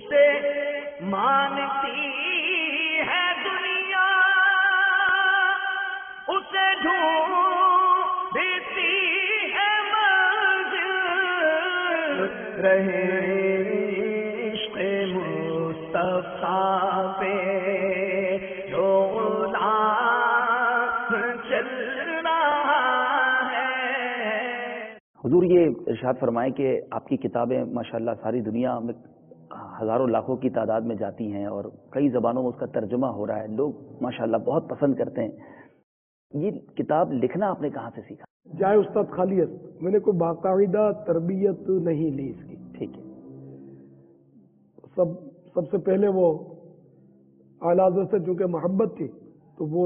اسے مانتی ہے دنیا، اسے ڈھونڈتی ہے منزل، رہے عشق مصطفیٰ پہ جو غلام چل رہا ہے۔ حضور یہ ارشاد فرمائیں کہ آپ کی کتابیں ماشاءاللہ ساری دنیا میں ہزاروں لاکھوں کی تعداد میں جاتی ہیں اور کئی زبانوں میں اس کا ترجمہ ہو رہا ہے، لوگ ماشاءاللہ بہت پسند کرتے ہیں۔ یہ کتاب لکھنا آپ نے کہاں سے سیکھا؟ جائے استاد خالیت، میں نے کوئی باقاعدہ تربیت نہیں لی اس کی۔ ٹھیک ہے۔ سب سے پہلے وہ اعلیٰ حضرت سے چونکہ محبت تھی تو وہ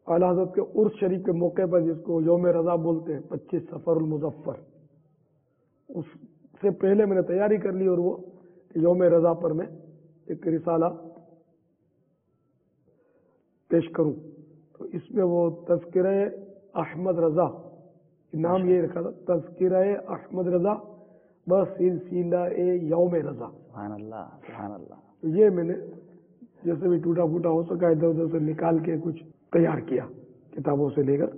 اعلیٰ حضرت کے عرس شریف کے موقع پر، جس کو یوم رضا بولتے ہیں، 25 صفر المظفر، اس سے پہلے میں نے تیاری کر لی اور وہ یوم رضا پر میں ایک رسالہ پیش کروں، تو اس میں وہ تذکرہ احمد رضا، نام یہ رکھا تھا، تذکرہ احمد رضا بس سلسلہ یوم رضا۔ سبحان اللہ سبحان اللہ۔ تو یہ میں نے جیسے بھی ٹوٹا پھوٹا ہو سکا ادھر ادھر سے نکال کے کچھ تیار کیا، کتابوں سے لے کر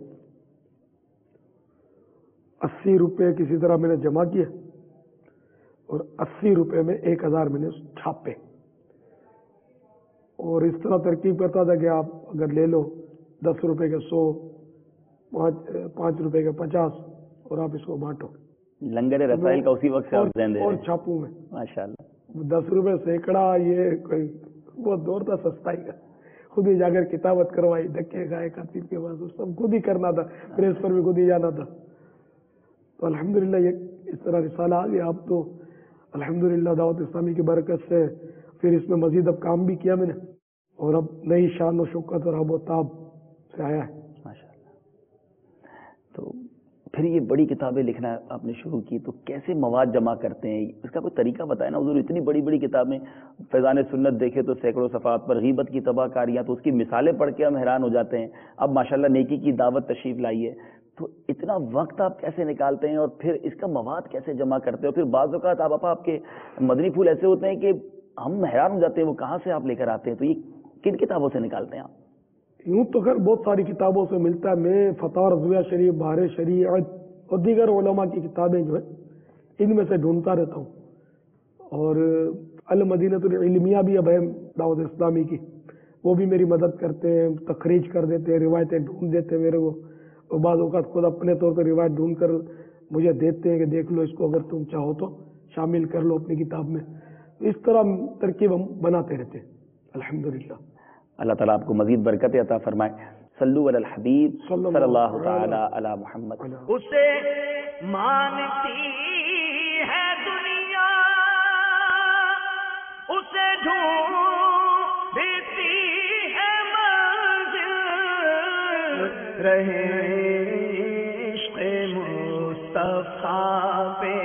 80 روپے کسی طرح میں نے جمع کیے اور 80 روپے میں 1000 میں نے چھاپے، اور اس طرح ترکیب کرتا تھا کہ آپ اگر لے لو 10 روپے کے 100، 5 روپے کے 50 اور آپ اس کو بانٹو۔ لنگر رسائل کا اسی وقت سے آپ ذہن دے رہے اور ہیں۔ چھاپوں میں ماشاءاللہ 10 روپے سینکڑا، یہ کوئی وہ دور تھا سستائی کا، خود ہی جا کر کتابت کروائی، دھکے کھائے کاتب کے پاس، سب خود ہی کرنا تھا، پریس پر بھی خود ہی جانا تھا۔ تو الحمدللہ یہ اس طرح رسالہ آ گیا۔ اب تو الحمدللہ دعوت اسلامی کی برکت سے پھر اس میں مزید اب کام بھی کیا میں نے، اور اب نئی شان و شوکت اور آب و تاب سے آیا ہے۔ ماشاءاللہ۔ تو پھر یہ بڑی کتابیں لکھنا آپ نے شروع کی تو کیسے مواد جمع کرتے ہیں؟ اس کا کوئی طریقہ بتائیں نا حضور، اتنی بڑی بڑی کتابیں، فیضان سنت دیکھے تو سینکڑوں صفحات پر، غیبت کی تباہ کاریاں تو اس کی مثالیں پڑھ کے ہم حیران ہو جاتے ہیں، اب ماشاءاللہ نیکی کی دعوت تشریف لائی ہے، تو اتنا وقت آپ کیسے نکالتے ہیں اور پھر اس کا مواد کیسے جمع کرتے ہیں؟ اور پھر بعض اوقات آپ کے مدنی پھول ایسے ہوتے ہیں کہ ہم حیران ہو جاتے ہیں وہ کہاں سے آپ لے کر آتے ہیں، تو یہ کن کتابوں سے نکالتے ہیں آپ؟ یوں تو خیر بہت ساری کتابوں سے ملتا ہے، میں فتح رضویہ شریف، بہار شریعت اور دیگر علماء کی کتابیں جو ہے ان میں سے ڈھونڈتا رہتا ہوں، اور المدینۃ العلمیہ بھی اب ہے دعوت اسلامی کی، وہ بھی میری مدد کرتے ہیں، تخریج کر دیتے ہیں، روایتیں ڈھونڈ دیتے ہیں میرے کو، اور بعض اوقات خود اپنے طور پر روایت ڈھونڈ کر مجھے دیتے ہیں کہ دیکھ لو اس کو، اگر تم چاہو تو شامل کر لو اپنی کتاب میں۔ اس طرح ترکیب ہم بناتے رہتے ہیں الحمدللہ۔ اللہ تعالیٰ آپ کو مزید برکت عطا فرمائے۔ صلو علی الحبیب صلی اللہ تعالی علی محمد۔ اسے مانتی ہے دنیا، اسے ڈھونڈتی ہے منزل، رہے عشق مصطفیٰ پہ